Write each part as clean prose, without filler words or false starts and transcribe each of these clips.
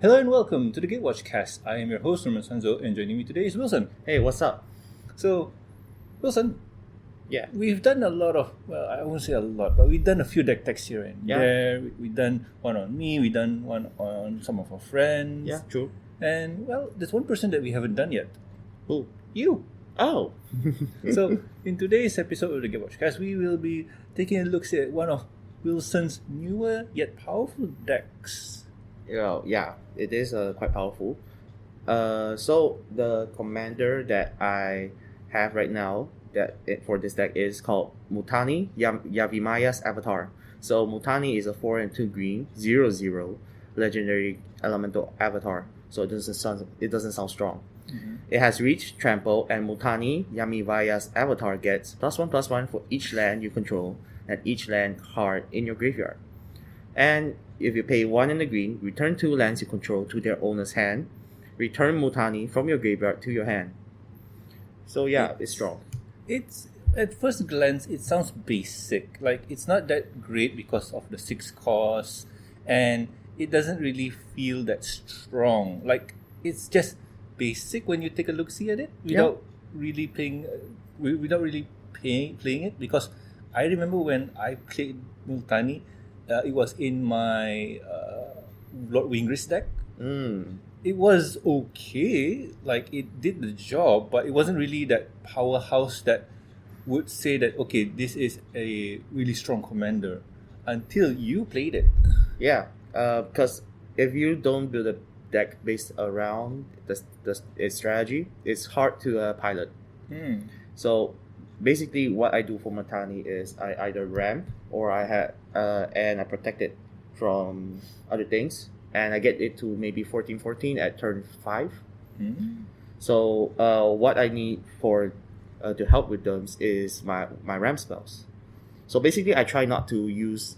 Hello and welcome to the Gatewatch Cast. I am your host, Norman Sanzo, and joining me today is Wilson. Hey, what's up? So, Wilson, Yeah. we've done a lot of, well, I won't say a lot, but we've done a few deck techs here and there. We've done one on me, we've done one on some of our friends. Yeah, true. And, well, there's one person that we haven't done yet. Who? You. Oh. So, in today's episode of the Gatewatch Cast, we will be taking a look at one of Wilson's newer yet powerful decks. Yeah, it is quite powerful. So the commander that I have right now for this deck is called Muttani, Yavimaya's Avatar. So Multani is a 4 and 2 green 0/0 legendary elemental avatar. So it doesn't sound strong. Mm-hmm. It has reach, trample, and Multani, Yavimaya's avatar gets +1/+1 for each land you control and each land card in your graveyard. And if you pay 1 in the green, return 2 lands you control to their owner's hand. Return Multani from your graveyard to your hand. So yeah, it's strong. It's at first glance it sounds basic. Like it's not that great because of the 6 cost, and it doesn't really feel that strong. Like it's just basic when you take a look see at it without really playing it. Because I remember when I played Multani, it was in my Lord Wingris deck. It was okay, like it did the job, but it wasn't really that powerhouse that would say that okay, this is a really strong commander until you played it. Yeah, because if you don't build a deck based around its strategy, it's hard to pilot. So basically, what I do for Mongoose is I either ramp or and I protect it from other things, and I get it to maybe 14/14 at turn 5. So what I need for to help with them is my ramp spells. So basically, I try not to use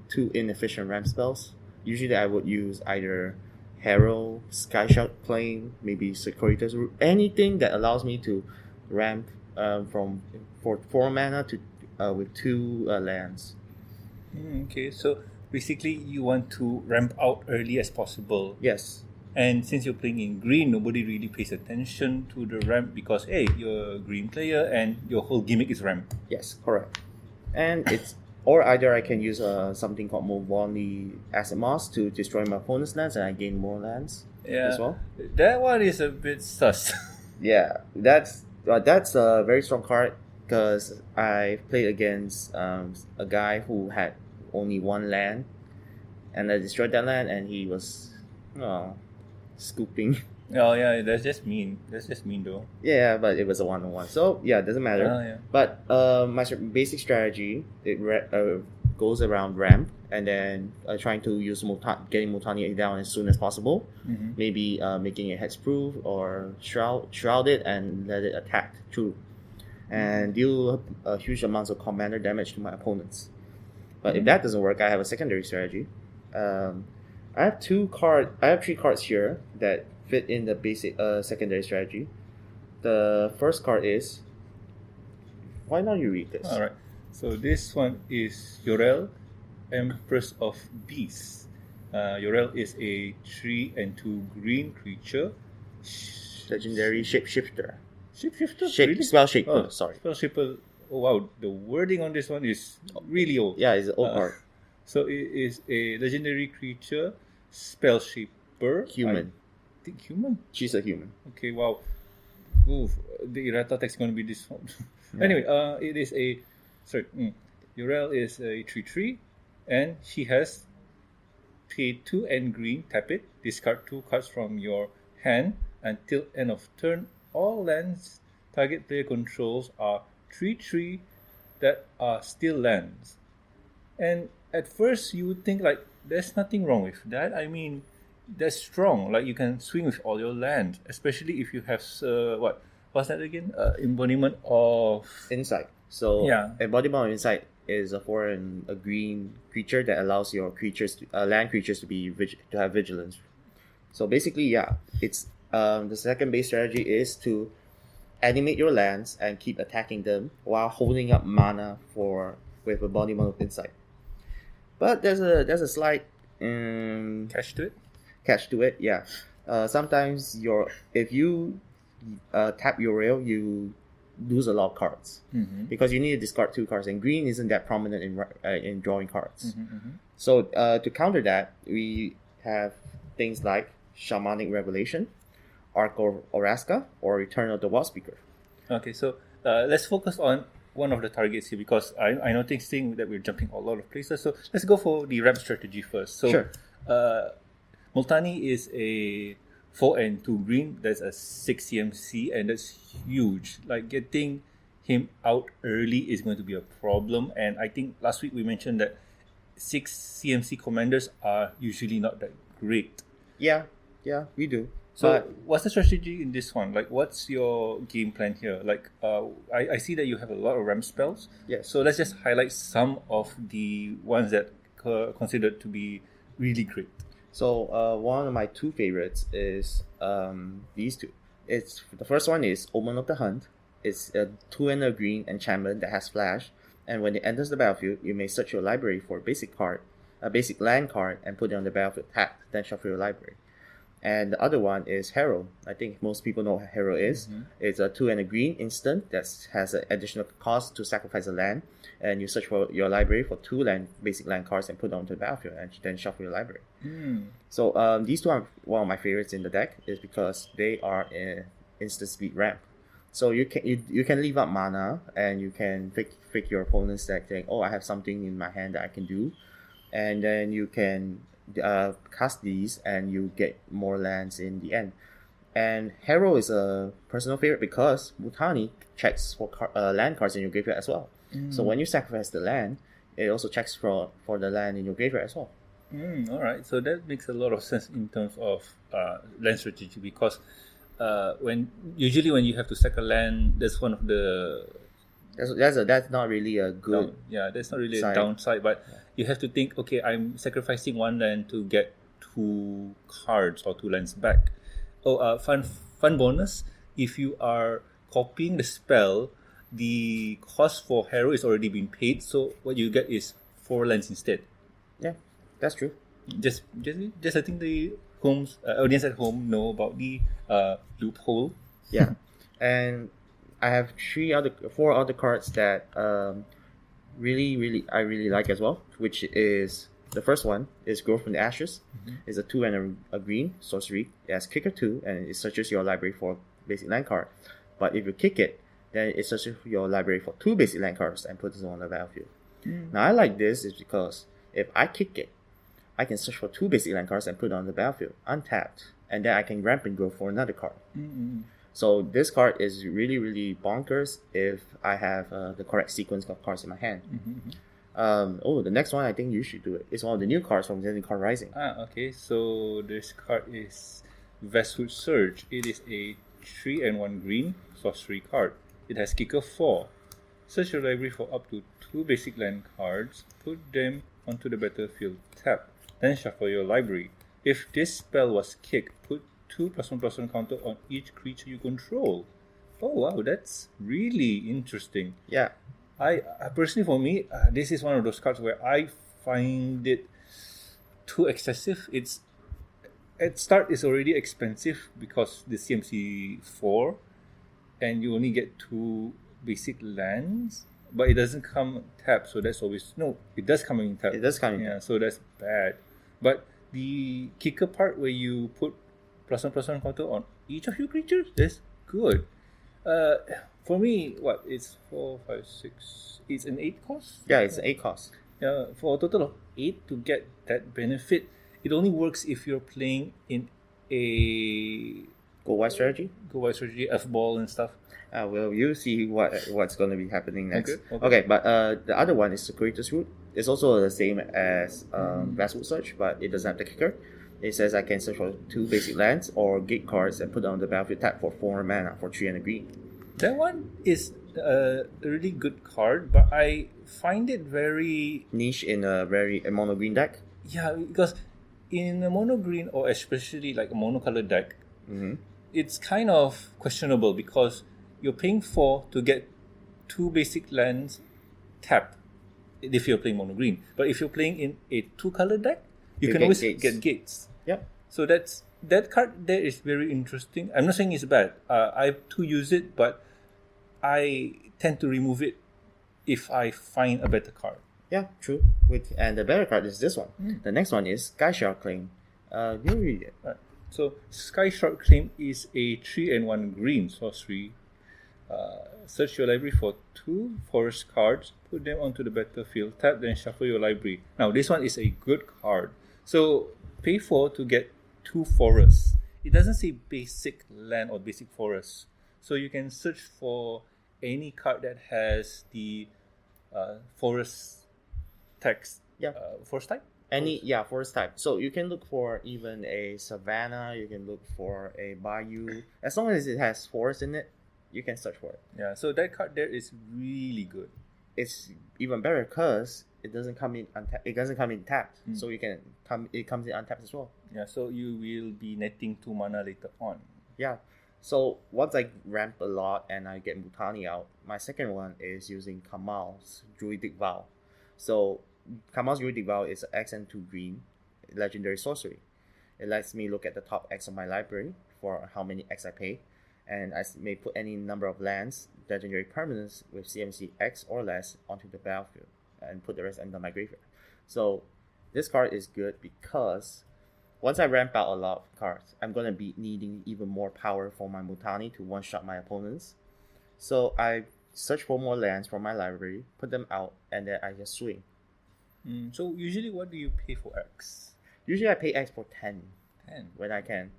too inefficient ramp spells. Usually, I would use either Herald, Skyshout Plane, maybe Securitas Root, anything that allows me to ramp from 4 mana to with 2 lands. Okay, so basically you want to ramp out early as possible. Yes. And since you're playing in green, nobody really pays attention to the ramp because hey, you're a green player and your whole gimmick is ramp. Yes, correct. And it's or either I can use something called Monimo Acid Moss to destroy my opponent's lands and I gain more lands as well. That one is a bit sus. Yeah, that's a very strong card because I played against a guy who had only 1 land, and I destroyed that land, and he was scooping. Oh yeah, that's just mean. That's just mean though. Yeah, but it was a 1-on-1, so yeah, it doesn't matter. Yeah. But my basic strategy goes around ramp, and then trying to use getting Multani down as soon as possible. Maybe making it hexproof or shroud it and let it attack through, and deal huge amounts of commander damage to my opponents. But if that doesn't work, I have a secondary strategy. I have 3 cards here that fit in the basic secondary strategy. The first card is. Why not you read this? All right. So this one is Yorel, Empress of Beasts. Yorel is a 3 and 2 green creature. Legendary shapeshifter. Shapeshifter? Really? Spell shaper. Sorry. Spell shaper. Oh wow, the wording on this one is really old. Yeah, it's an old card. So it is a legendary creature, spell shaper. Human. I think human? She's a human. Okay, wow. Oof, the errata text is going to be this one. Anyway, it is a... Sorry. Yorel is a 3/3, and she has pay 2 and green, tap it, discard 2 cards from your hand until end of turn. All lands target player controls are 3/3 that are still lands. And at first you would think like there's nothing wrong with that. I mean, that's strong. Like you can swing with all your land, especially if you have what's that again? Embodiment of Insight. So yeah, Embodiment of Insight is a 4 and a green creature that allows your land creatures to have vigilance. So basically, yeah, it's the second base strategy is to animate your lands and keep attacking them while holding up mana with Embodiment of Insight. But there's a slight catch to catch to it. Yeah, sometimes if you tap your rail, you lose a lot of cards because you need to discard 2 cards, and green isn't that prominent in drawing cards. So to counter that, we have things like Shamanic Revelation, Arc of Rasca, or Return of the Wild Speaker. Okay, so let's focus on one of the targets here because I noticing that we're jumping a lot of places. So let's go for the ramp strategy first. So Sure. Multani is a 4 and 2 green. That's a 6 CMC, and that's huge. Like getting him out early is going to be a problem. And I think last week we mentioned that 6 CMC commanders are usually not that great. Yeah, we do. So what's the strategy in this one? Like, what's your game plan here? Like, I see that you have a lot of ramp spells. Yes. So let's just highlight some of the ones that considered to be really great. So one of my 2 favorites is these 2. It's the first one is Omen of the Hunt. It's a 2 and a green enchantment that has flash, and when it enters the battlefield, you may search your library for a basic land card, and put it on the battlefield tapped, then shuffle your library. And the other one is Herald. I think most people know what Herald is. It's a 2 and a green instant that has an additional cost to sacrifice a land, and you search for your library for 2 basic land cards and put them onto the battlefield, and then shuffle your library. So these 2 are one of my favorites in the deck, is because they are an instant speed ramp. So you can leave up mana, and you can pick your opponent's deck saying, oh, I have something in my hand that I can do, and then you can cast these, and you get more lands in the end. And Herald is a personal favorite because Muttani checks for land cards in your graveyard as well. So when you sacrifice the land, it also checks for the land in your graveyard as well. Alright, so that makes a lot of sense in terms of land strategy, because when you have to sack a land, that's one of the that's not really a good that's not really side. a downside, but you have to think, okay, I'm sacrificing 1 land to get 2 cards or 2 lands back. Fun bonus, if you are copying the spell, the cost for Hero is already been paid, so what you get is 4 lands instead. Yeah, that's true. Just letting the audience at home know about the loophole. Yeah, and I have 4 other cards that I really like as well, which is the first one is Growth from the Ashes. It's a 2 and a green sorcery. It has kicker 2, and it searches your library for basic land card. But if you kick it, then it searches your library for 2 basic land cards and puts it on the battlefield. Now I like this is because if I kick it, I can search for 2 basic land cards and put it on the battlefield untapped, and then I can ramp and grow for another card. So this card is really, really bonkers if I have the correct sequence of cards in my hand. The next one, I think you should do it. It's one of the new cards from Gatewatch Uprising. Okay. So this card is Westwood Surge. It is a 3 and 1 green sorcery card. It has kicker 4. Search your library for up to 2 basic land cards. Put them onto the battlefield. Tap. Then shuffle your library. If this spell was kicked, put 2+1/+1 counter on each creature you control. Oh wow, that's really interesting. Yeah. I personally, for me, this is one of those cards where I find it too excessive. It's at start is already expensive because the CMC 4, and you only get 2 basic lands, but it doesn't come tapped. So that's always it does come in tapped. It does come in tapped. So that's bad. But the kicker part where you put +1/+1 counter on each of your creatures, that's good. For me, it's 4, 5, 6. It's an 8 cost. Yeah, it's an 8 cost. For a total of 8 to get that benefit, it only works if you're playing in a Go white strategy, F-ball and stuff. Well, you see what's going to be happening next. Okay. But the other one is Securitas Root. It's also the same as Westwood Search, but it doesn't have the kicker. It says I can search for 2 basic lands or gate cards and put them on the battlefield tap for 4 mana for 3 and a green. That one is a really good card, but I find it very niche in a mono green deck. Yeah, because in a mono green, or especially like a monocolored deck, it's kind of questionable because you're paying 4 to get 2 basic lands tapped if you're playing mono green. But if you're playing in a 2-color deck, you can always get gates. Yep. So that card there is very interesting. I'm not saying it's bad. I too use it, but I tend to remove it if I find a better card. Yeah, true. And the better card is this one. The next one is Sky Shard Claim. You read it. Right. So Sky Shard Claim is a 3-1 green sorcery. Search your library for 2 forest cards, put them onto the battlefield, tap, then shuffle your library. Now this one is a good card. So pay 4 to get 2 forests. It doesn't say basic land or basic forest. So you can search for any card that has the forest text. Yeah. Forest type? Forest type. So you can look for even a savanna, you can look for a bayou. As long as it has forest in it, you can search for it. Yeah, so that card there is really good. It's even better because it doesn't come in it doesn't come in tapped. So it comes in untapped as well. Yeah, so you will be netting 2 mana later on. Yeah. So once I ramp a lot and I get Muttani out, my second one is using Kamal's Druidic Vow. So Kamal's Druidic Vow is X and 2 green legendary sorcery. It lets me look at the top X of my library for how many X I pay, and I may put any number of lands, legendary permanents with CMC X or less onto the battlefield and put the rest under my graveyard. So this card is good because once I ramp out a lot of cards, I'm going to be needing even more power for my Multani to one-shot my opponents. So I search for more lands from my library, put them out, and then I just swing. So usually what do you pay for X? Usually I pay X for 10. 10? When I can.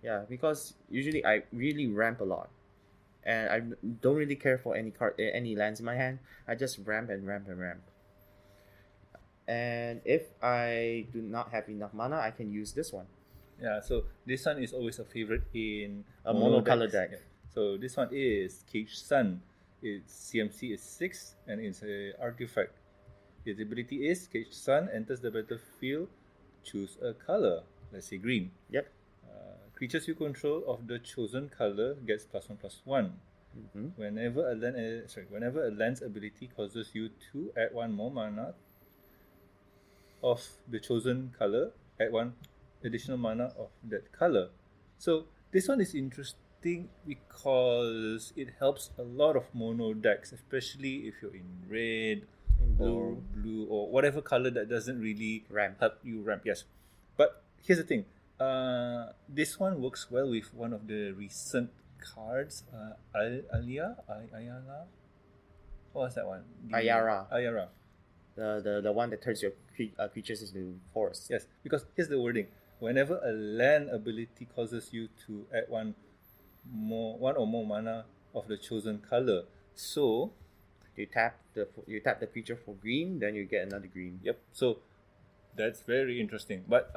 Yeah, because usually I really ramp a lot. And I don't really care for any lands in my hand. I just ramp and ramp and ramp. And if I do not have enough mana, I can use this one. Yeah, so this one is always a favorite in a monocolor deck. Yeah. So this one is Cage Sun. Its CMC is 6 and it's an artifact. Its ability is Cage Sun enters the battlefield, choose a color. Let's say green. Yep. Creatures you control of the chosen color gets +1/+1. Whenever a land's ability causes you to add 1 more mana of the chosen color, add 1 additional mana of that color. So this one is interesting because it helps a lot of mono decks, especially if you're in red or blue or whatever color that doesn't really help you ramp. Yes, but here's the thing. This one works well with one of the recent cards, Ayala. What was that one? Ayara. The one that turns your creatures into forest. Yes, because here's the wording. Whenever a land ability causes you to add one or more mana of the chosen color, so you tap the creature for green, then you get another green. Yep. So that's very interesting. But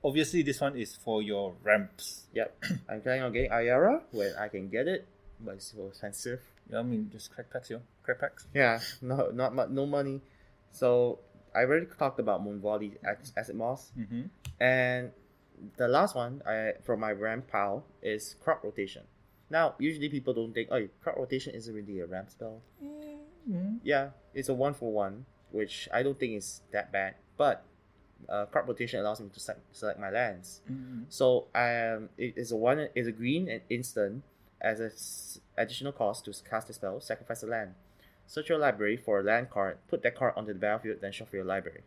obviously this one is for your ramps. Yep. I'm planning on getting Ayara when I can get it, but it's so expensive. Yeah, I mean just crack packs, crack packs. Yeah, no money. So I already talked about Moonvolley Acid Moss, and the last one from my ramp pile is Crop Rotation. Now, usually people don't think, Crop Rotation isn't really a ramp spell. Yeah, it's a 1-for-1, which I don't think is that bad. But Crop Rotation allows me to select my lands. So it's a green and instant as an additional cost to cast the spell, sacrifice a land. Search your library for a land card, put that card onto the battlefield, then shuffle your library.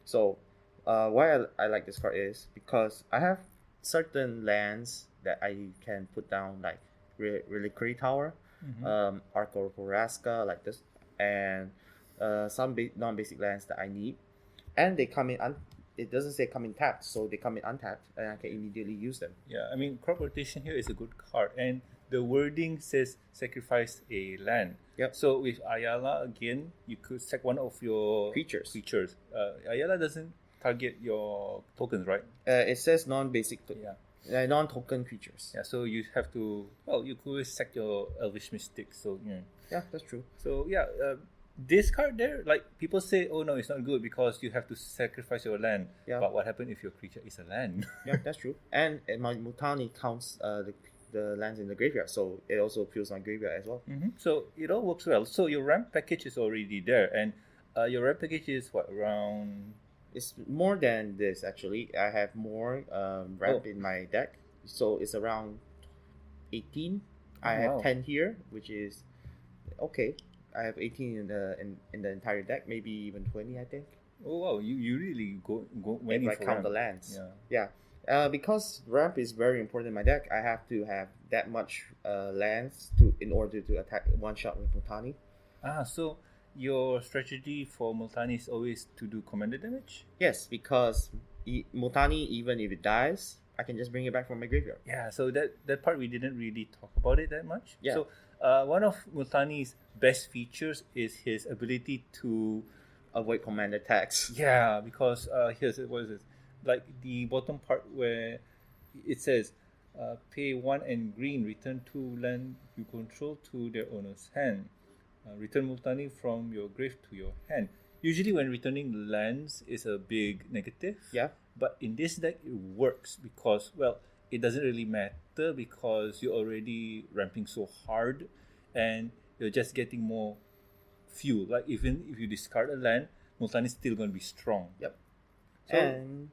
So, why I like this card is because I have certain lands that I can put down, like Reliquary Tower, Arco Rasca, like this, and some non-basic lands that I need. And they come in, it doesn't say come in tapped, so they come in untapped, and I can immediately use them. Yeah, I mean, Crop Rotation here is a good card, and the wording says sacrifice a land. Yep. So with Ayala, again, you could sack one of your creatures. Ayala doesn't target your tokens, right? It says non-basic, non-token creatures. Yeah, so you have to, you could always sack your Elvish Mystic. So yeah, that's true. So this card there, like people say, oh no, it's not good because you have to sacrifice your land. Yeah. But what happens if your creature is a land? Yeah, that's true. And my Multani counts the lands in the graveyard, so it also fills my graveyard as well. So it all works well. So your ramp package is already there, and your ramp package is what, around? It's more than this actually. I have more ramp in my deck, so it's around 18. I have wow. 10 here, which is okay. I have 18 in the entire deck, maybe even 20, I think. Oh wow, you really went If in I for count the ramp. lands. Yeah. Yeah. Because ramp is very important in my deck, I have to have that much lands to in order to attack one shot with Muttani. So your strategy for Multani is always to do commander damage? Yes, because Muttani, even if it dies, I can just bring it back from my graveyard. Yeah, so that part we didn't really talk about it that much. Yeah. So one of Multani's best features is his ability to Avoid command attacks. yeah, because here's what is it? Like the bottom part where it says pay 1 and green, return 2 land you control to their owner's hand. Return Multani from your grave to your hand. Usually when returning lands is a big negative. Yeah. But in this deck it works because, well, it doesn't really matter because you're already ramping so hard and you're just getting more fuel. Like even if you discard a land, Multani is still going to be strong. Yep. So, And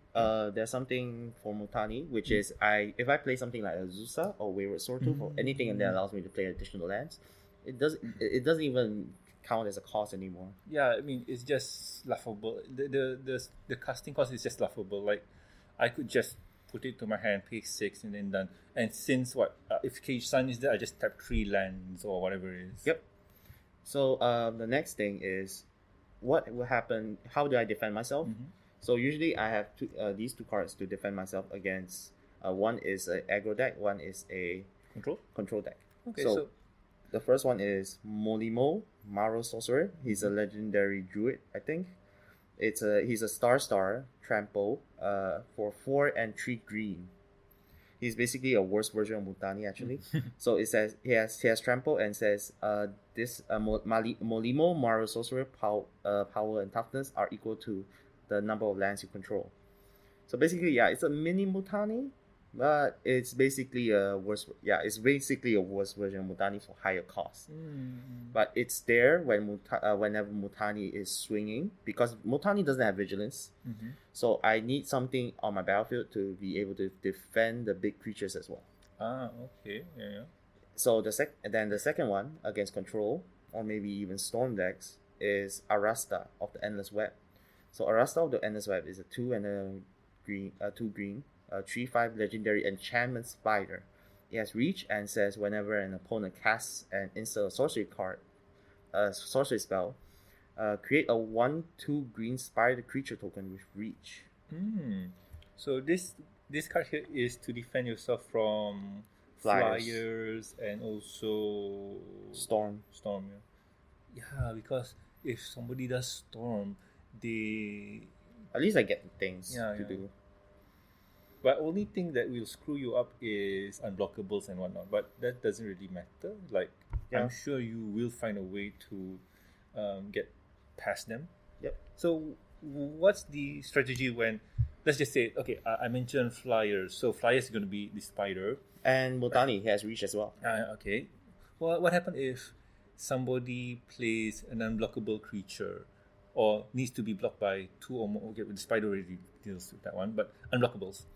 there's something for Multani, which is if I play something like a Zusa or Wayward Swordtooth or anything that allows me to play additional lands, it doesn't even count as a cost anymore. yeah, I mean it's just laughable. The casting cost is just laughable. Like I could just put it to my hand, pay 6 and then done. And since if Cage Sun is there, I just tap 3 lands or whatever it is. Yep. So the next thing is what will happen? How do I defend myself? So usually I have these 2 cards to defend myself against. One is an aggro deck, one is a control deck. Okay, so the first one is Monimo, Maro Sorcerer. He's a legendary druid, I think. He's a star trample for 4 and 3 green. He's basically a worse version of Muttani actually. So it says he has trample and says this Molimo Maro Sorcerer power and toughness are equal to the number of lands you control. So basically, yeah, it's a mini Muttani, but it's basically a worse. Yeah, it's basically a worse version of Muttani for higher cost. But it's there whenever Muttani is swinging because Muttani doesn't have vigilance. So I need something on my battlefield to be able to defend the big creatures as well. Okay, yeah. So the second one against control or maybe even storm decks is Arasta of the Endless Web. So Arasta of the Endless Web is a 2 and a green, 2 green, 3/5 legendary enchantment spider. It has reach and says whenever an opponent casts an instant sorcery spell, create a 1/2 green spider creature token with reach. So this card here is to defend yourself from flyers and also Storm. Yeah, because if somebody does storm, at least I get things to do. But only thing that will screw you up is unblockables and whatnot. But that doesn't really matter. Like I'm sure you will find a way to get past them. Yep. So what's the strategy when, let's just say, okay, I mentioned flyers. So flyers is going to be the spider. And Muttani has reach as well. Okay. Well, what happens if somebody plays an unblockable creature or needs to be blocked by 2 or more? Okay, the spider already deals with that one, but unblockables.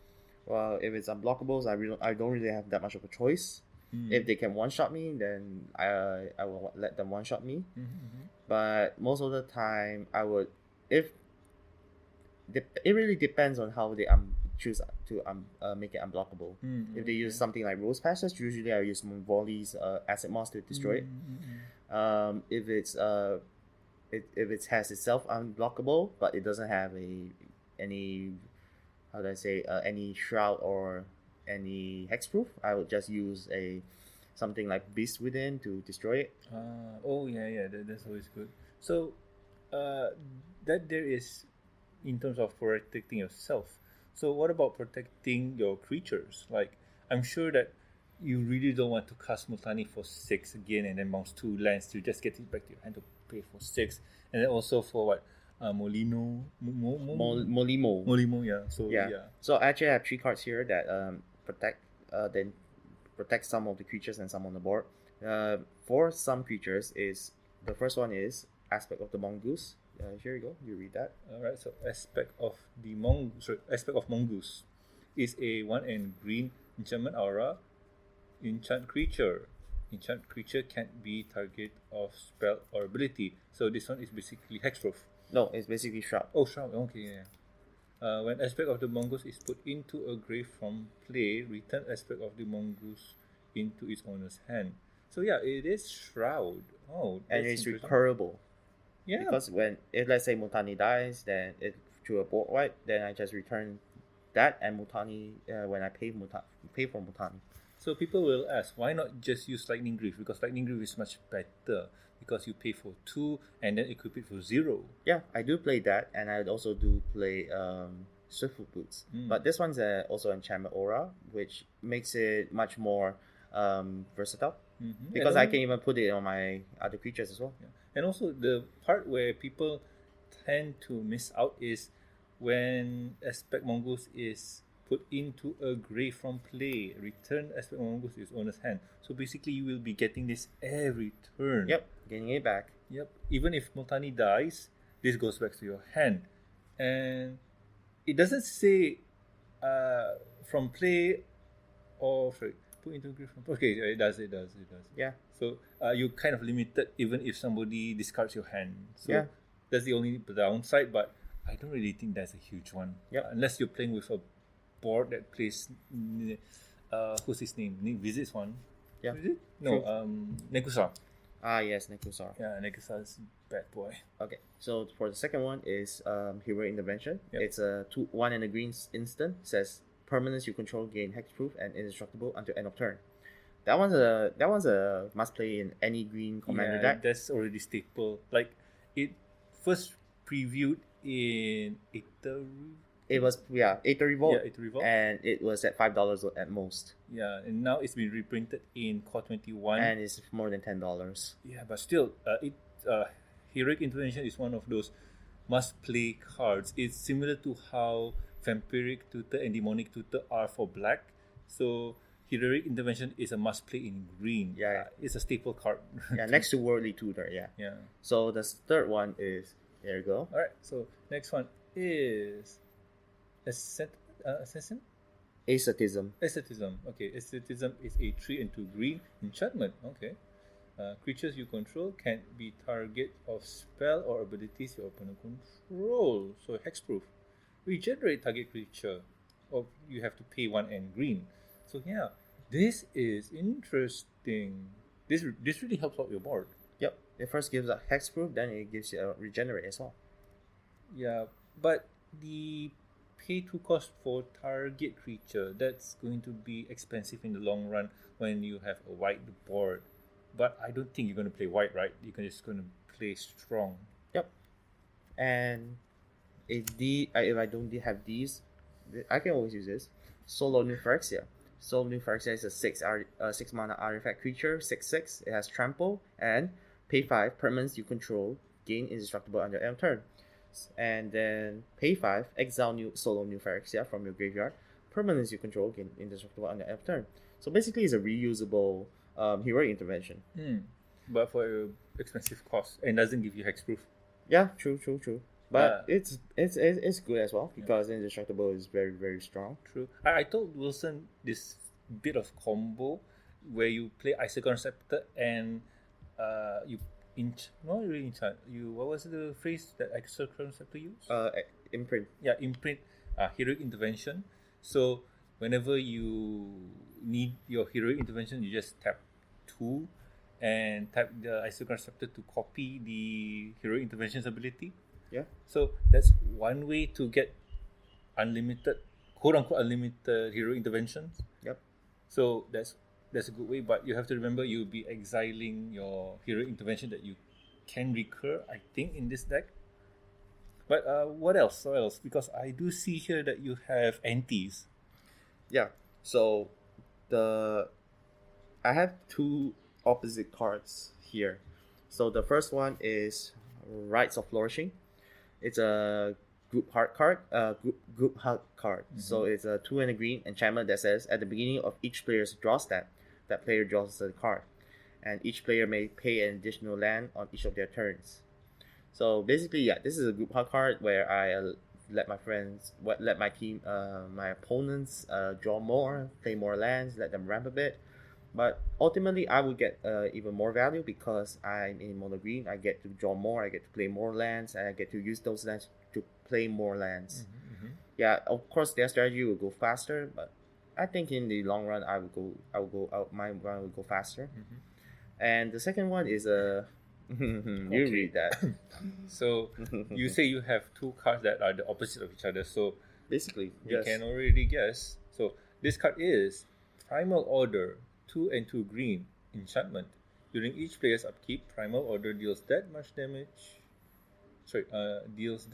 Well, if it's unblockables, I don't really have that much of a choice. If they can one-shot me, then I will let them one-shot me. But most of the time, I would it really depends on how they choose to make it unblockable. If they use something like Rose Passage, usually I use Volleys Acid Moss to destroy it. If it has itself unblockable, but it doesn't have any any shroud or any hexproof, I would just use something like Beast Within to destroy it. That's always good. So that there is in terms of protecting yourself. So what about protecting your creatures? Like I'm sure that you really don't want to cast Multani for 6 again and then bounce 2 lands to just get it back to your hand to pay for 6, and then also for what Molimo, yeah. So I actually have 3 cards here that protect some of the creatures and some on the board. For some creatures, is the first one is Aspect of the Mongoose. Here you go. You read that. All right. So aspect of Mongoose is a 1 and green enchantment aura. Enchant creature. Enchant creature can't be target of spell or ability. So this one is basically hexproof. No, it's basically Shroud. Oh, shroud. Okay, yeah. When aspect of the mongoose is put into a grave from play, return aspect of the mongoose into its owner's hand. So yeah, it is shroud. Oh, And that's it's interesting. recurable. Yeah. Because if let's say Multani dies, then it through a board wipe, then I just return that and Multani when I pay for Multani. So people will ask, why not just use Lightning Greave? Because Lightning Greave is much better because you pay for 2 and then equip it for 0. Yeah, I do play that, and I also do play Swiftfoot Boots. But this one's also enchantment aura, which makes it much more versatile. Because I can even put it on my other creatures as well. Yeah. And also the part where people tend to miss out is when Aspect Mongoose is put into a grave from play, return Aspect Mongoose to its owner's hand. So basically you will be getting this every turn. Yep, getting it back. Yep. Even if Multani dies, this goes back to your hand. And it doesn't say from play or sorry, put into grave from okay, it does. Yeah. So you're kind of limited even if somebody discards your hand. So Yeah. that's the only downside, but I don't really think that's a huge one. Yep. Unless you're playing with a board that plays who's his name? Nick visits one. Yeah. Is it? No, Nekusa. Ah, yes, Nekusar. Yeah, Nekusa's bad boy. Okay, so for the second one is Heroic Intervention. Yep. It's a 1 and a green instant. Says permanents you control gain hexproof and indestructible until end of turn. That one's a must play in any green commander deck. That's already staple. Like it first previewed in Aether. It was Aether Revolt. Yeah, Aether Revolt. And it was at $5 at most. Yeah, and now it's been reprinted in Core 21. And it's more than $10. Yeah, but still, Heroic Intervention is one of those must-play cards. It's similar to how Vampiric Tutor and Demonic Tutor are for black. So Heroic Intervention is a must-play in green. Yeah. It's a staple card. Yeah, next to Worldly Tutor, yeah. Yeah. So the third one is, there you go. Alright, so next one is Assassin? Asceticism. Asceticism. Okay, Asceticism is a 3 and 2 green enchantment. Okay. Creatures you control can't be target of spell or abilities your opponent control. So hexproof. Regenerate target creature. Or you have to pay 1 and green. So yeah, this is interesting. This really helps out your board. Yep. It first gives a hexproof, then it gives you a regenerate as well. Yeah, but the pay 2 cost for target creature, that's going to be expensive in the long run when you have a white board. But I don't think you're going to play white, right? You're just going to play strong. Yep. And if I don't have these, I can always use this. Solo Nymphorexia. Solo Nymphorexia is a 6 mana artifact creature, 6/6. It has trample and pay 5 permanents you control gain indestructible under end of turn. And then pay 5 exile Solo Nymphorexia from your graveyard. Permanents you control gain indestructible under end of turn. So basically, it's a reusable Heroic Intervention. But for an expensive cost and doesn't give you hexproof. Yeah, true. But it's good as well because indestructible is very, very strong. True. I told Wilson this bit of combo where you play Icicle Scepter and you not really enchant. What was the phrase that Icicle Scepter used? Imprint. Yeah, imprint. Heroic Intervention. So whenever you need your Heroic Intervention, you just tap 2 and tap the Icicle Scepter to copy the Heroic Intervention's ability. Yeah. So that's one way to get unlimited, quote unquote, unlimited hero interventions. Yep. So that's a good way, but you have to remember you'll be exiling your hero intervention that you can recur, I think, in this deck. But what else? Because I do see here that you have antis. Yeah. So I have 2 opposite cards here. So the first one is Rites of Flourishing. It's a group hug card. Mm-hmm. So it's a 2 and a green enchantment that says at the beginning of each player's draw step, that player draws a card, and each player may pay an additional land on each of their turns. So basically, yeah, this is a group hug card where I let my team, my opponents draw more, play more lands, let them ramp a bit. But ultimately, I would get even more value because I'm in mono green. I get to draw more, I get to play more lands, and I get to use those lands to play more lands. Yeah, of course, their strategy will go faster, but I think in the long run, my run will go faster. And the second one is you read that. So you say you have two cards that are the opposite of each other. So basically, you yes. can already guess. So this card is Primal Order, 2 and 2 green, enchantment. During each player's upkeep, Primal Order deals that much damage. Deals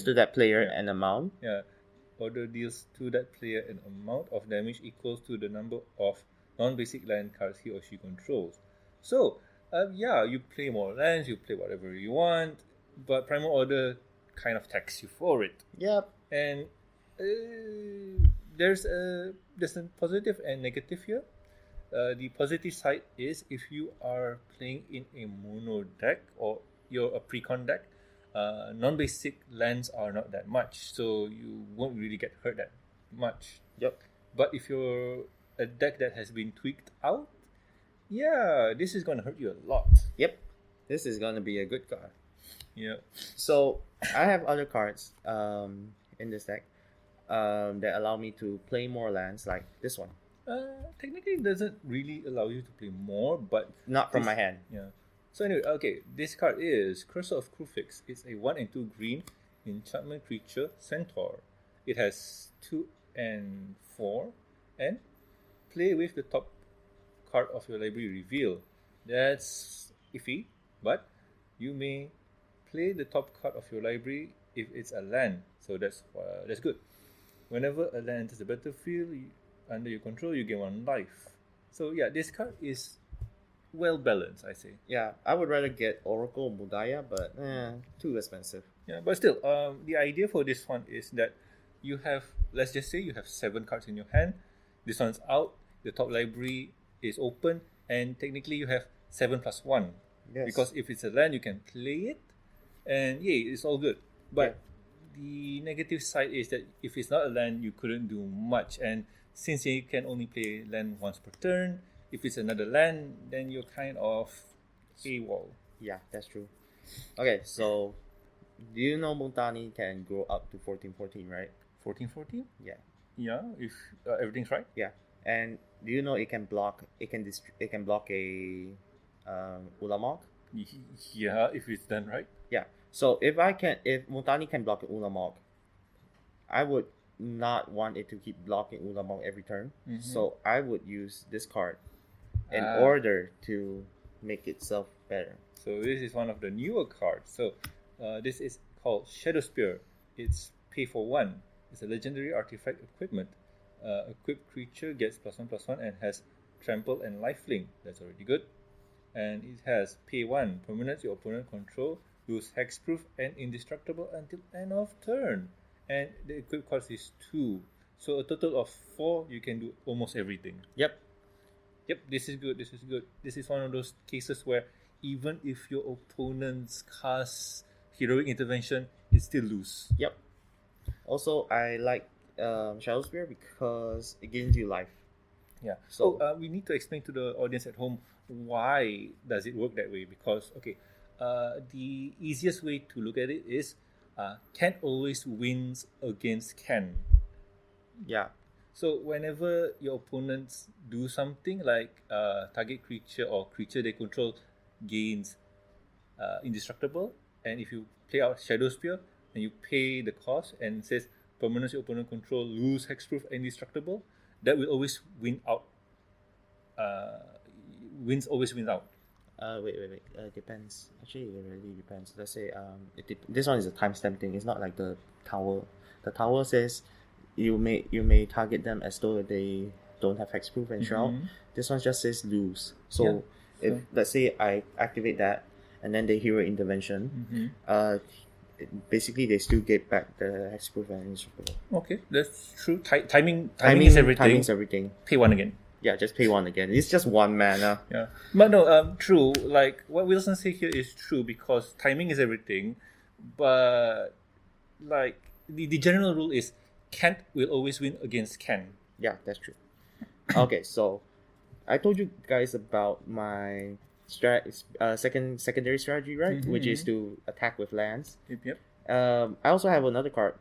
to that player an amount. Yeah. Order deals to that player an amount of damage equals to the number of non-basic land cards he or she controls. So, you play more lands, you play whatever you want, but Primal Order kind of tax you for it. Yep. And there's a positive and negative here. The positive side is if you are playing in a mono deck or you're a precon deck, non-basic lands are not that much, so you won't really get hurt that much. Yep. But if you're a deck that has been tweaked out, this is going to hurt you a lot. Yep. This is going to be a good card. Yeah. So I have other cards in this deck that allow me to play more lands, like this one. Technically, it doesn't really allow you to play more, but not from my hand. Yeah. So anyway, this card is Curse of Krufix. It's a 1 and 2 green enchantment creature, Centaur. It has 2 and 4, and play with the top card of your library reveal. That's iffy, but you may play the top card of your library if it's a land. So that's good. Whenever a land enters the battlefield under your control, you gain 1 life. So this card is well balanced, I say. Yeah, I would rather get Oracle Budaya, but too expensive. Yeah, but still, the idea for this one is that you have, let's just say you have 7 cards in your hand. This one's out. The top library is open, and technically you have 7 plus 1. Yes. Because if it's a land, you can play it, and it's all good. But the negative side is that if it's not a land, you couldn't do much. And since you can only play land once per turn, if it's another land, then you're kind of AWOL. Yeah, that's true. Okay, so do you know Multani can grow up to 14/14, right? 14/14? Yeah. Yeah, if everything's right. Yeah, and do you know it can block? It can block a Ulamog. Yeah, if it's done right. Yeah. So if Multani can block an Ulamog, I would not want it to keep blocking Ulamog every turn. So I would use this card in order to make itself better. So this is one of the newer cards. So this is called Shadow Spear. It's pay for 1. It's a legendary artifact equipment. Equipped creature gets +1/+1 and has trample and lifelink. That's already good. And it has pay 1. Permanents your opponent control lose hexproof and indestructible until end of turn. And the equipped cost is 2. So a total of 4. You can do almost everything. Yep, this is good. This is one of those cases where even if your opponents cast heroic intervention, it still lose. Yep. Also, I like Shadow Spear because it gains you life. Yeah. So we need to explain to the audience at home why does it work that way. Because the easiest way to look at it is Ken always wins against Ken. Yeah. So whenever your opponents do something like target creature or creature they control gains indestructible, and if you play out Shadow Spear and you pay the cost and says permanents your opponent control lose hexproof and indestructible, that will always win out. Always wins out. Wait. Depends. Actually, it really depends. Let's say this one is a timestamp thing. It's not like the tower. The tower says you may target them as though they don't have hexproof and shroud. This one just says lose. So if let's say I activate that and then they hero intervention, basically they still get back the hexproof and indestructible. Okay, that's true. Timing is everything. Timing is everything. Pay 1 again. Yeah, just pay 1 again. It's just 1 mana. Yeah, but no, true. Like what Wilson said here is true because timing is everything. But like the general rule is Kent will always win against Ken. Yeah, that's true. Okay, so I told you guys about my secondary strategy, right? Which is to attack with lands. Yep. I also have another card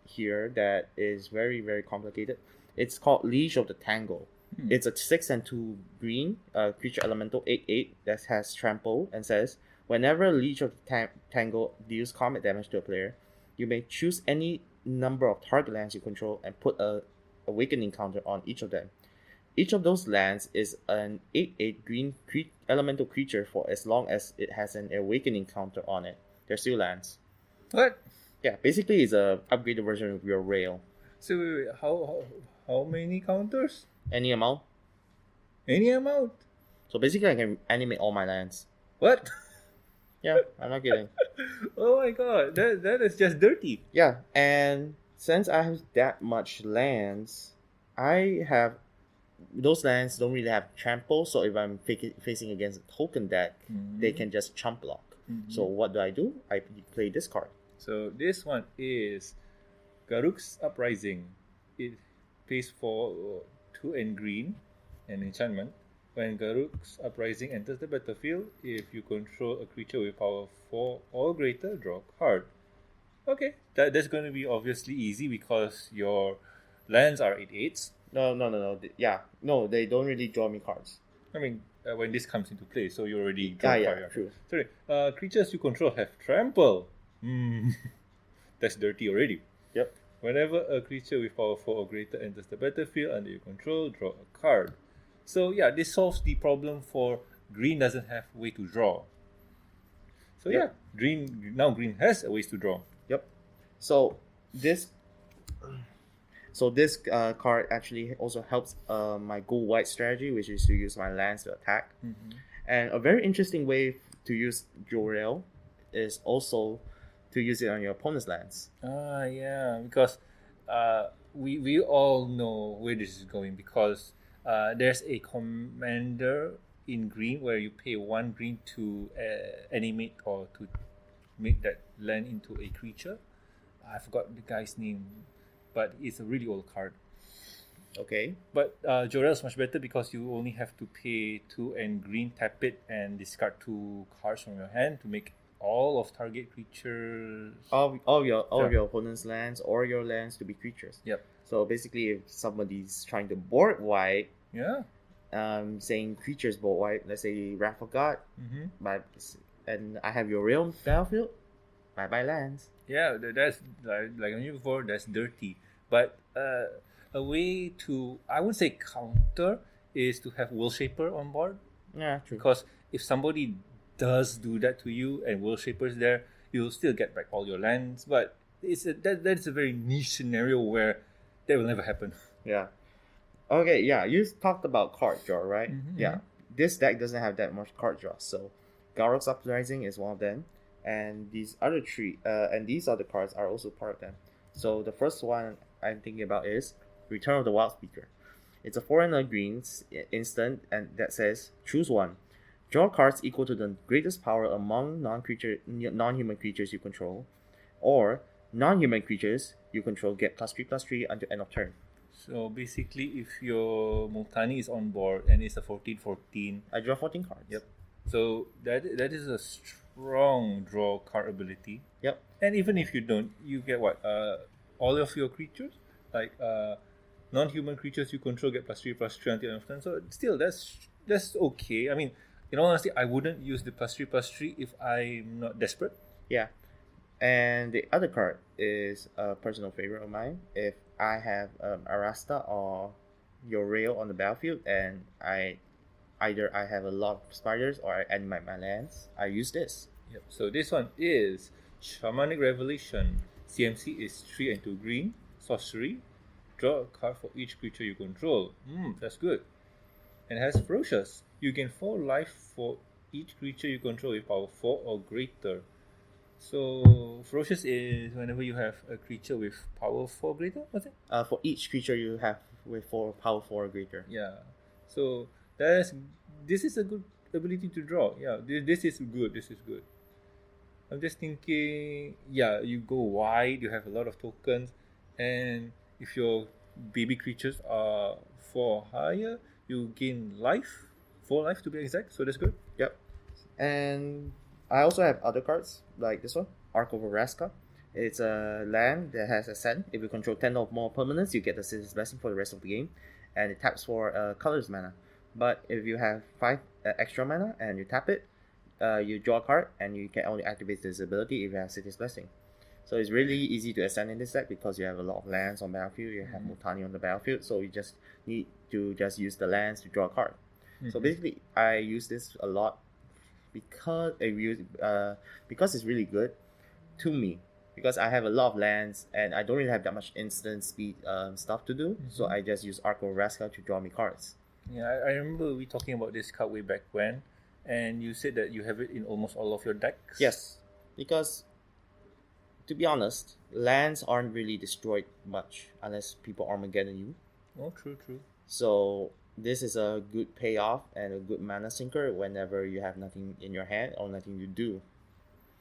here that is very, very complicated. It's called Leash of the Tango. It's a 6 and 2 green creature elemental 8/8 that has trample and says whenever Leash of the Tango deals combat damage to a player, you may choose any number of target lands you control and put a awakening counter on each of them. Each of those lands is an 8/8 green elemental creature for as long as it has an awakening counter on it. They're still lands. What? Yeah, basically it's a upgraded version of your rail. So wait, how many counters? Any amount. Any amount? So basically I can animate all my lands. What? Yeah, I'm not kidding. Oh my god, that is just dirty. Yeah, and since I have that much lands, I have those lands don't really have trample, so if I'm facing against a token deck, they can just chump block. So what do? I play this card. So this one is Garux Uprising. It pays for 2 and green, an enchantment. When Garux Uprising enters the battlefield, if you control a creature with power 4 or greater, draw a card. Okay, that's going to be obviously easy because your lands are 8/8s. No. No, they don't really draw me cards. I mean, when this comes into play, so you already draw a card. Yeah, true. Sorry, creatures you control have trample. That's dirty already. Yep. Whenever a creature with power 4 or greater enters the battlefield under your control, draw a card. So yeah, this solves the problem for green doesn't have a way to draw. So yeah, green has a ways to draw. Yep. So this card actually also helps my go white strategy, which is to use my lands to attack. And a very interesting way to use Jorel is also to use it on your opponent's lands. Yeah, because we all know where this is going because there's a commander in green where you pay 1 green to animate or to make that land into a creature. I forgot the guy's name, but it's a really old card. Okay. But Jorel is much better because you only have to pay 2 and green, tap it, and discard 2 cards from your hand to make all of target creatures. All your opponent's lands or your lands to be creatures. Yep. So basically, if somebody's trying to board white, Yeah. saying creatures board white, let's say Wrath of God, and I have your real battlefield, bye lands. Yeah, that's like I mentioned before. That's dirty. But a way to, I would say, counter is to have Will Shaper on board. Yeah, true. Because if somebody does do that to you and Will Shaper's there, you'll still get back all your lands. But that's a very niche scenario where that will never happen. Yeah. Okay, yeah, you talked about card draw, right? Yeah. This deck doesn't have that much card draw, so Garux Uprising is one of them. And these other these other cards are also part of them. So the first one I'm thinking about is Return of the Wild Speaker. It's a 4/9 greens instant, and that says choose one. Draw cards equal to the greatest power among non-human creatures you control, or non-human creatures you control get +3/+3 until end of turn. So basically, if your Multani is on board and it's a 14/14, I draw 14 cards. Yep. So that is a strong draw card ability. Yep. And even if you don't, you get what? All of your creatures, like non-human creatures you control, get +3/+3 until end of turn. So still, that's okay. I mean, in all honesty, I wouldn't use the +3/+3 if I'm not desperate. Yeah. And the other card is a personal favorite of mine. If I have a Rasca or your rail on the battlefield, and I have a lot of spiders or I animate my lands, I use this. Yep. So this one is Shamanic Revelation. CMC is 3 and 2 green. Sorcery. Draw a card for each creature you control. That's good. And it has Ferocious. You gain 4 life for each creature you control with power 4 or greater. So Ferocious is whenever you have a creature with power 4 or greater, was it? For each creature you have with power 4 or greater. Yeah. So this is a good ability to draw. Yeah, this is good. This is good. I'm just thinking, yeah, you go wide, you have a lot of tokens, and if your baby creatures are 4 higher, you gain life, 4 life to be exact. So that's good. Yep. And I also have other cards like this one, Arc of Rasca. It's a land that has Ascend. If you control 10 or more permanents, you get the Citizen's Blessing for the rest of the game, and it taps for colors mana. But if you have 5 extra mana and you tap it, you draw a card and you can only activate this ability if you have Citizen's Blessing. So it's really easy to ascend in this deck because you have a lot of lands on battlefield. You have Multani on the battlefield, so you just need to just use the lands to draw a card. So basically, I use this a lot because it's really good to me. Because I have a lot of lands and I don't really have that much instant speed stuff to do, so I just use Arc of Rasca to draw me cards. Yeah, I remember we talking about this card way back when, and you said that you have it in almost all of your decks. Yes, because to be honest, lands aren't really destroyed much unless people Armageddon you. Oh, true. So this is a good payoff and a good mana sinker whenever you have nothing in your hand or nothing to do.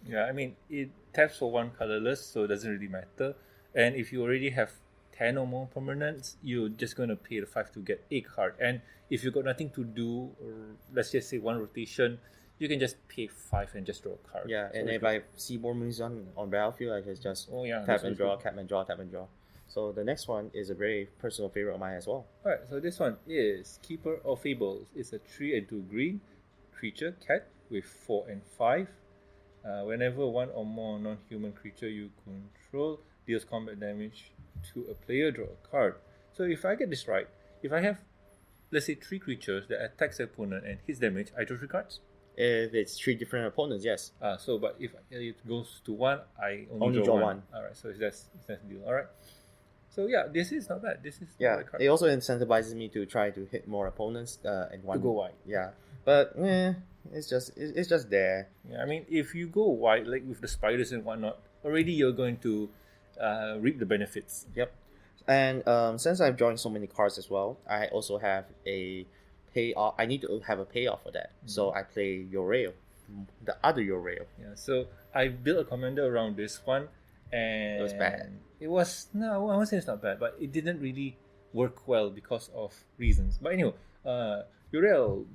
Yeah, I mean, it taps for 1 colorless, so it doesn't really matter. And if you already have 10 or more permanents, you're just going to pay the 5 to get a card. And if you've got nothing to do, or let's just say 1 rotation, you can just pay 5 and just draw a card. Yeah, and if I see more moves on battlefield, I can just tap and draw, tap and draw, tap and draw. So the next one is a very personal favorite of mine as well. Alright, so this one is Keeper of Fables. It's a 3 and 2 green creature cat with 4 and 5. Whenever 1 or more non-human creature you control deals combat damage to a player, draw a card. So if I get this right, if I have, let's say, 3 creatures that attacks the opponent and hits damage, I draw 3 cards? If it's 3 different opponents, yes. But if it goes to 1, I only draw 1. Alright, so that's the deal. Alright. So yeah, this is not bad. This is not bad card. It also incentivizes me to try to hit more opponents and one to go wide. Yeah. But it's just there. Yeah, I mean, if you go wide, like with the spiders and whatnot, already you're going to reap the benefits. Yep. And since I've joined so many cards as well, I also have a payoff. I need to have a payoff for that. So I play Yorail, the other Yorail. Yeah. So I built a commander around this one, and it was bad. It was I won't say it's not bad, but it didn't really work well because of reasons. But anyway, Yorail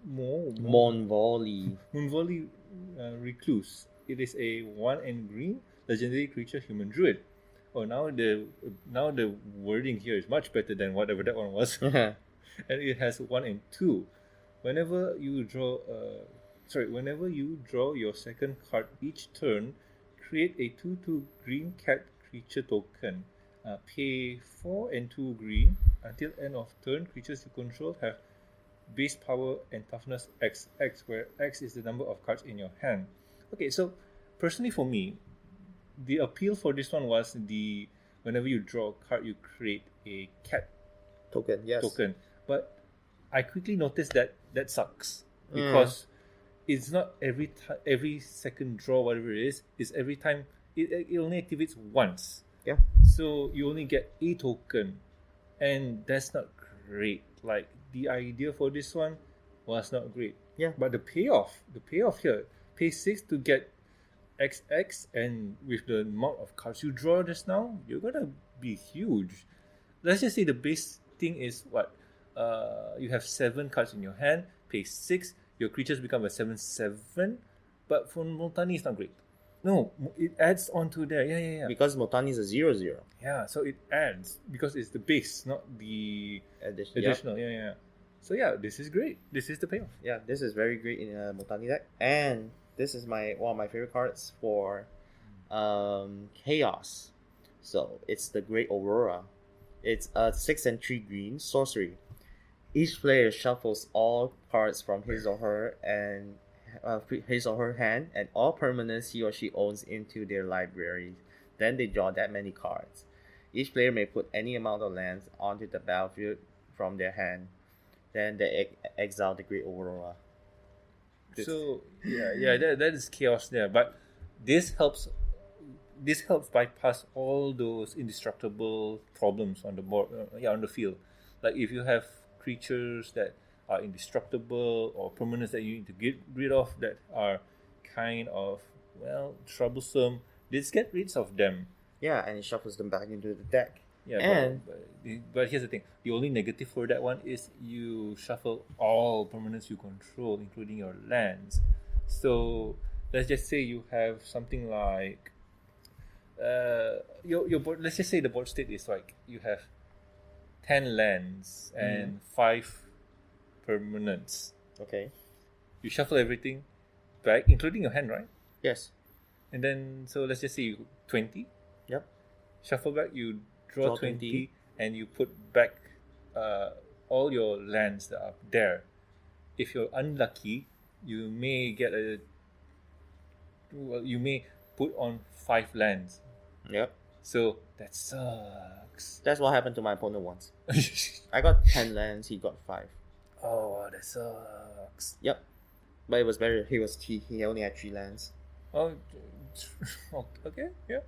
Monvoli Recluse. It is a 1 and green legendary creature human druid. Oh, now the wording here is much better than whatever that one was. And it has 1 and 2. Whenever you draw your second card each turn, create a 2/2 green cat creature token. Pay 4 and 2 green. Until end of turn, creatures you control have base power and toughness XX, where X is the number of cards in your hand. Okay, so personally for me, the appeal for this one was whenever you draw a card, you create a cat token. Yes. Token. But I quickly noticed that sucks because it's not every second draw, whatever it is. It's every time it only activates once. Yeah. So you only get a token, and that's not great. Like the idea for this one was not great. Yeah. But the payoff here, pay 6 to get XX, and with the amount of cards you draw just now, you're gonna be huge. Let's just say the base thing is what? You have 7 cards in your hand, pay 6, your creatures become a 7/7, but for Multani it's not great. No, it adds on to there. Yeah. Because Multani is a 0/0. Yeah, so it adds because it's the base, not the additional. Yep. Yeah. So yeah, this is great. This is the payoff. Yeah, this is very great in a Multani deck, and this is one of my favorite cards for Chaos. So it's the Great Aurora. It's a 6 and 3 green sorcery. Each player shuffles all cards from his or her hand and all permanents he or she owns into their library. Then they draw that many cards. Each player may put any amount of lands onto the battlefield from their hand. Then they exile the Great Aurora. So that is chaos there. But this helps bypass all those indestructible problems on the board. On the field. Like if you have creatures that are indestructible or permanents that you need to get rid of that are kind of, well, troublesome, just get rid of them. Yeah, and it shuffles them back into the deck. Yeah, And but here's the thing. The only negative for that one is you shuffle all permanents you control, including your lands. So let's just say you have something like your board. Let's just say the board state is like you have 10 lands and 5 permanents. okay. You shuffle everything back, including your hand, right? Yes. And then so let's just say you 20. Yep. Shuffle back, you draw Draw 20, 20. and you put back all your lands that are there. If you're unlucky, you may get you may put on 5 lands. Yep. So that sucks. That's what happened to my opponent once. I got 10 lands, he got 5. Oh, that sucks. Yep. But it was better. He only had 3 lands. Oh, okay, yeah.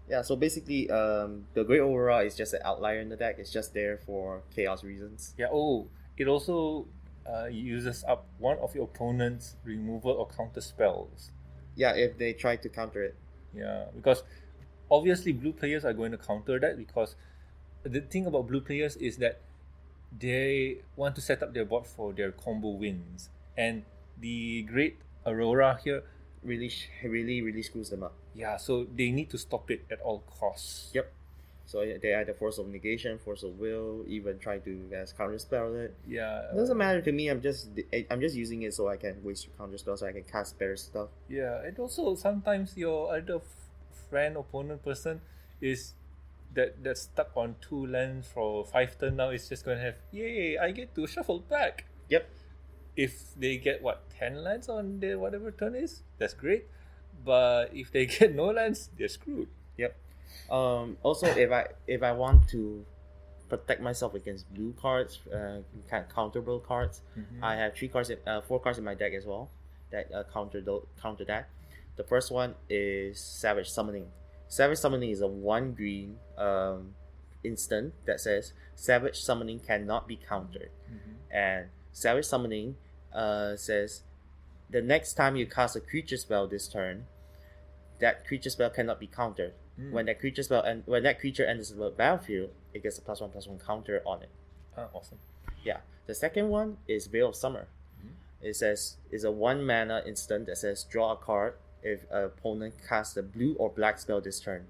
Yeah, so basically, the Great Aurora is just an outlier in the deck. It's just there for chaos reasons. Yeah, it also uses up one of your opponent's removal or counter spells. Yeah, if they try to counter it. Yeah, because obviously blue players are going to counter that, because the thing about blue players is that they want to set up their board for their combo wins. And the Great Aurora here, Really screws them up. yeah, so they need to stop it at all costs. Yep. So they either Force of Negation, Force of Will, even try to counter spell it. Yeah. It doesn't matter to me. I'm just using it so I can waste your counter spell, so I can cast better stuff. Yeah, and also sometimes your other friend, opponent person is that's stuck on 2 lands for 5 turn now. It's just going to have, yay, I get to shuffle back. Yep. If they get 10 lands on their whatever turn is, that's great. But if they get no lands, they're screwed. Yep. Also, if I want to protect myself against blue cards, kind of counterable cards, I have 4 cards in my deck as well that counter that. The first one is Savage Summoning. Savage Summoning is a 1 green instant that says Savage Summoning cannot be countered, and Savage Summoning says the next time you cast a creature spell this turn, that creature spell cannot be countered. When that creature enters the battlefield, it gets a +1/+1 counter on it. Awesome. Yeah. The second one is Veil of Summer. It says it's a 1 mana instant that says draw a card if an opponent casts a blue or black spell this turn.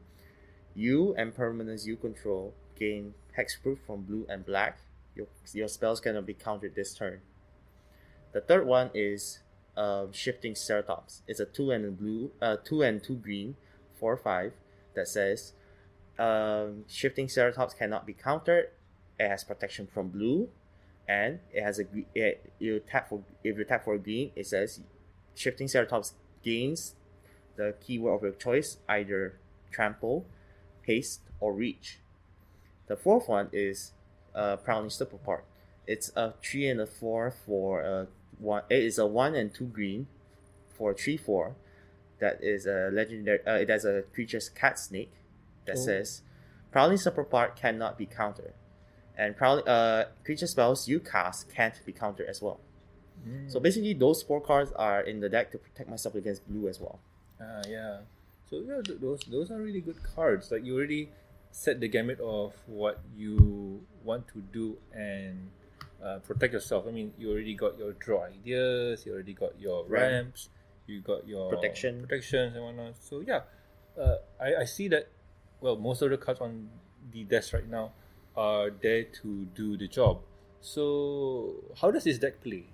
You and permanents you control gain hexproof from blue and black. Your spells cannot be countered this turn. The third one is Shifting Ceratops. It's a 2 and 2 green 4/5 that says Shifting Ceratops cannot be countered. It has protection from blue, and it has if you tap for green, it says Shifting Ceratops gains the keyword of your choice, either trample, haste, or reach. The fourth one is Prowling Slipperpart. It's a 3 and a 4 for 1. It is a 1 and 2 green for 3/4. That is a legendary. It has a creature's cat snake that says Prowling Slipperpart cannot be countered, and creature spells you cast can't be countered as well. So basically, those 4 cards are in the deck to protect myself against blue as well. Yeah. So yeah, those are really good cards. Like you already set the gamut of what you want to do and protect yourself. I mean, you already got your draw ideas. You already got your ramps. You got your protections and whatnot. So yeah, I see that. Well, most of the cards on the desk right now are there to do the job. So how does this deck play?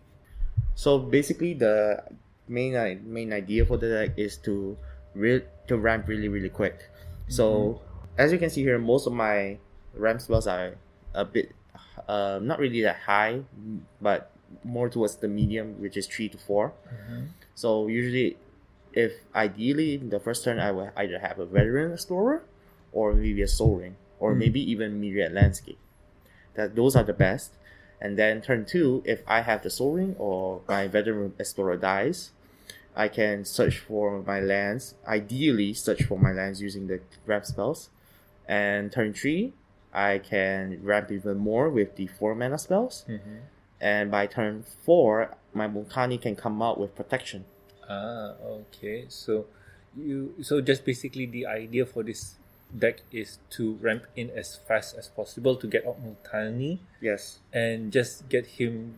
So basically, the main idea for the deck is to ramp really quick. So as you can see here, most of my ramp spells are a bit not really that high, but more towards the medium, which is 3 to 4. So usually, ideally the first turn I will either have a Veteran Explorer, or maybe a Soul Ring, or maybe even Myriad Landscape. Those are the best. And then turn 2, if I have the Soul Ring or my Veteran Explorer dies, I can search for my lands. Ideally, search for my lands using the ramp spells. And turn 3, I can ramp even more with the 4 mana spells. Mm-hmm. And by turn 4, my Multani can come out with protection. Okay. So just basically the idea for this deck is to ramp in as fast as possible to get out Multani Yes. and just get him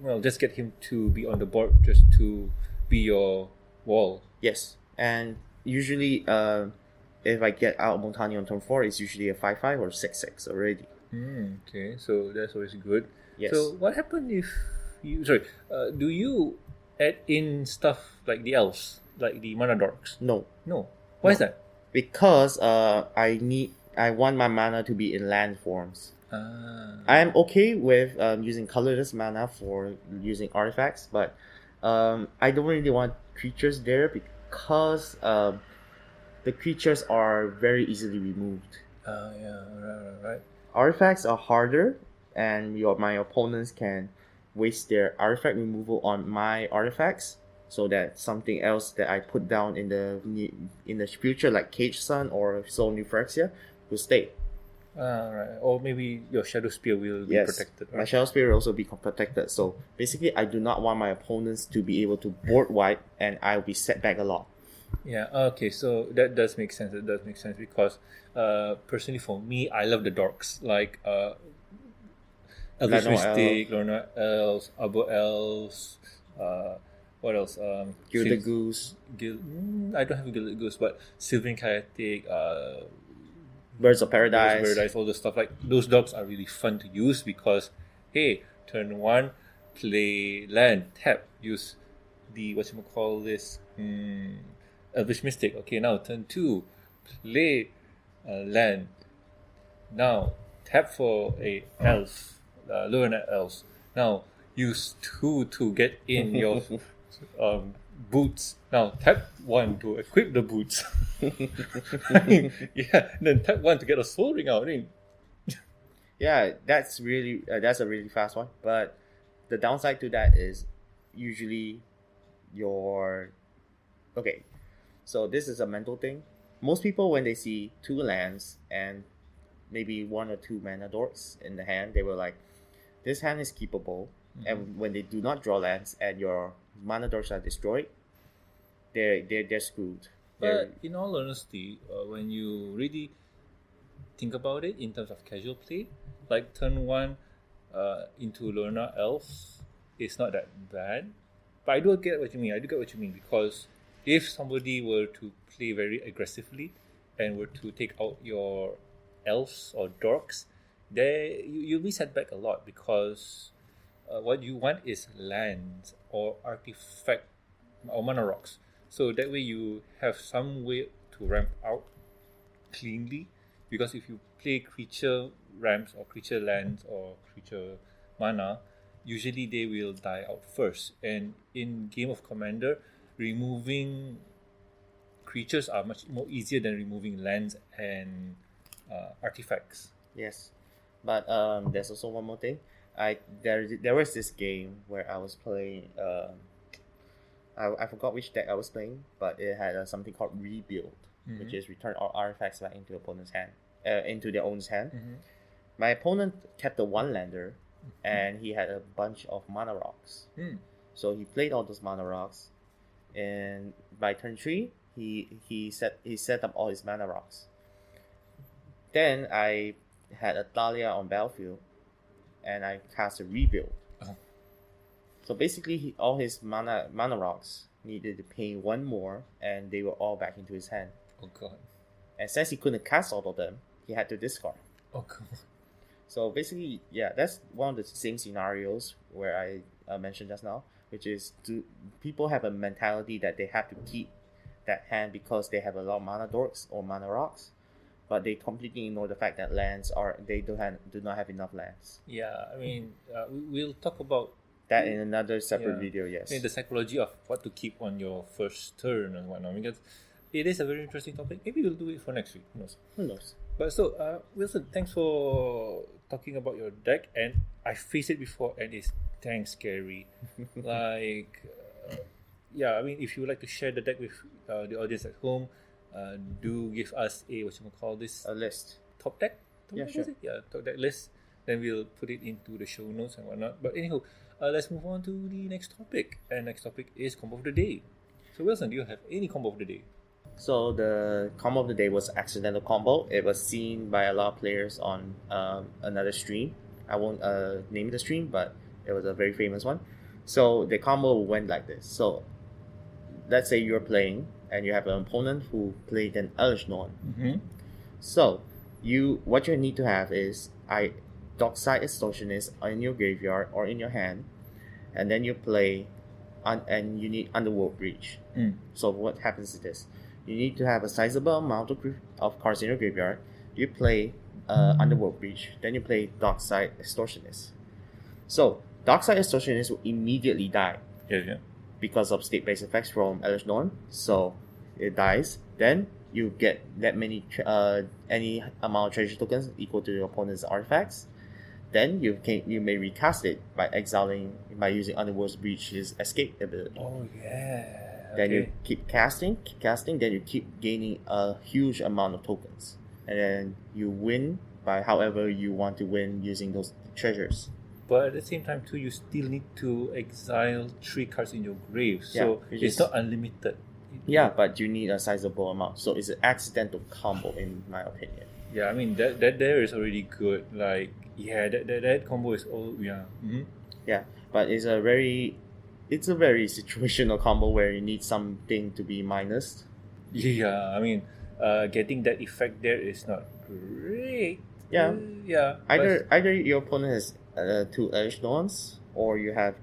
to be on the board, just to be your wall. Yes. And usually, if I get out Multani on turn 4, it's usually a 5/5 or 6/6 already. Okay, so that's always good. Yes. So what happened if do you add in stuff like the elves, like the mana dorks? No. No. Why is that? Because I want my mana to be in land forms. Ah. I'm okay with using colorless mana for using artifacts, but I don't really want creatures there because the creatures are very easily removed. Yeah, right. Artifacts are harder, and my opponents can waste their artifact removal on my artifacts, so that something else that I put down in the future, like Cage Sun or Soul Euphrasia, will stay. Right. Or maybe your Shadow Spear will be protected. My Shadow Spear will also be protected. So basically, I do not want my opponents to be able to board wipe, and I'll be set back a lot. Yeah. Okay. So that does make sense. It does make sense because, personally, for me, I love the dorks like Elvish Mystic, Lorna Elves, Abo Elves. What else? Gilded Goose. I don't have a Gilded Goose, but Sylvan Chaotic. Birds of Paradise. All the stuff like those dogs are really fun to use because, hey, turn 1, play land, tap, use the Elvish Mystic. Okay, now turn 2, play land. Now tap for a elf, lower elves. Now use 2 to get in your boots. Now tap 1 to equip the boots. Then tap 1 to get a soul ring out. Yeah, that's a really fast one. But the downside to that is usually okay. So this is a mental thing. Most people, when they see 2 lands and maybe 1 or 2 mana dorks in the hand, they will like, this hand is keepable. Mm-hmm. And when they do not draw lands and your mana dorks are destroyed, they're screwed. But in all honesty, when you really think about it in terms of casual play, like turn 1 into Lorna Elf is not that bad. But I do get what you mean. Because if somebody were to play very aggressively and were to take out your elves or dorks, you'll be set back a lot because what you want is lands or artifact or mana rocks. So that way you have some way to ramp out cleanly, because if you play creature ramps or creature lands or creature mana, usually they will die out first. And in Game of Commander, removing creatures are much more easier than removing lands and artifacts. Yes, but there's also one more thing. There was this game where I was playing. I forgot which deck I was playing, but it had something called Rebuild, which is return all artifacts back into opponent's hand, into their own hand. Mm-hmm. My opponent kept the 1-lander, and he had a bunch of mana rocks. So he played all those mana rocks, and by turn 3, he set up all his mana rocks. Then I had a Thalia on battlefield, and I cast a Rebuild. So basically, all his mana rocks needed to pay 1 more, and they were all back into his hand. Oh god! And since he couldn't cast all of them, he had to discard. Oh god! So basically, yeah, that's one of the same scenarios where I mentioned just now, which is, do people have a mentality that they have to keep that hand because they have a lot of mana dorks or mana rocks, but they completely ignore the fact that they do not have enough lands. Yeah, I mean, we'll talk about that in another separate video. Yes, the psychology of what to keep on your first turn and whatnot, because it is a very interesting topic. Maybe we'll do it for next week. Who knows? But so, Wilson, thanks for talking about your deck. And I faced it before, and it's dang scary. Like, I mean, if you would like to share the deck with the audience at home, do give us a a list. Top deck. Yeah, sure. Talk deck list. Then we'll put it into the show notes and whatnot. But anyhow, let's move on to the next topic. And next topic is combo of the day. So Wilson, do you have any combo of the day? So the combo of the day was accidental combo. It was seen by a lot of players on another stream. I won't name the stream, but it was a very famous one. So the combo went like this. So let's say you're playing and you have an opponent who played an Elish Norn. Mm-hmm. So what you need to have is Dockside Extortionist in your graveyard or in your hand, and then you play and you need Underworld Breach. So what happens is this: you need to have a sizable amount of cards in your graveyard. You play Underworld Breach, then you play Dockside Extortionist. So Dockside Extortionist will immediately die. Yeah. Because of state-based effects from Elish Norn. So it dies. Then you get that many any amount of treasure tokens equal to your opponent's artifacts. Then you may recast it by using Underworld's Breach's escape ability. Oh yeah. Then you keep casting, then you keep gaining a huge amount of tokens. And then you win by however you want to win using those treasures. But at the same time too, you still need to exile 3 cards in your grave. So it's not unlimited. Yeah, but you need a sizable amount. So it's an accidental combo in my opinion. Yeah, I mean that there is already good. Like that combo is all Yeah, but it's a very situational combo where you need something to be minus. Yeah, I mean, getting that effect there is not great. Yeah. Yeah. Either your opponent has 2 Elish Norns, or you have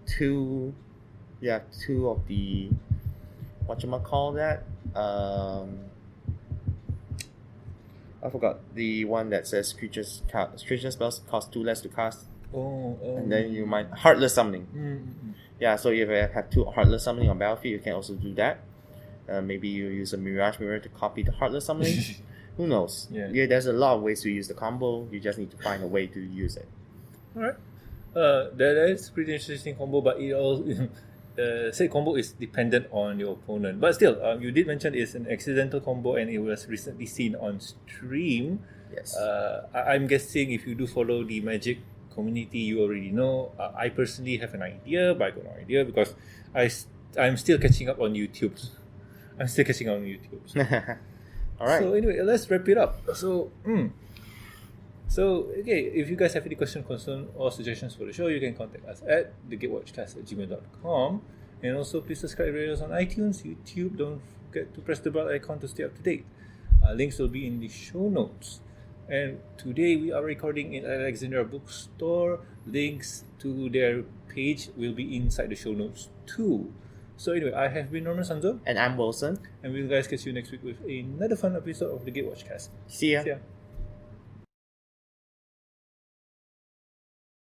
two of the whatchamacallit. I forgot the one that says creature spells cost 2 less to cast. And then you might Heartless Summoning. Mm-hmm. Yeah, so if you have 2 Heartless Summoning on battlefield, you can also do that. Maybe you use a Mirage Mirror to copy the Heartless Summoning. Who knows? Yeah, there's a lot of ways to use the combo. You just need to find a way to use it. Alright. That is pretty interesting combo, but it all say combo is dependent on your opponent. But still, you did mention it's an accidental combo and it was recently seen on stream. Yes. I'm guessing if you do follow the Magic community, you already know. I personally have an idea, but I got no idea because I'm still catching up on YouTube. All right. So anyway, let's wrap it up. So okay, if you guys have any question, concern, or suggestions for the show, you can contact us at thegatewatchcast@gmail.com. And also, please subscribe to us on iTunes, YouTube. Don't forget to press the bell icon to stay up to date. Links will be in the show notes. And today we are recording in Alexandria Bookstore. Links to their page will be inside the show notes too. So anyway, I have been Norman Sanzo. And I'm Wilson. And we'll guys catch you next week with another fun episode of the Gatewatch Cast. See ya. See ya.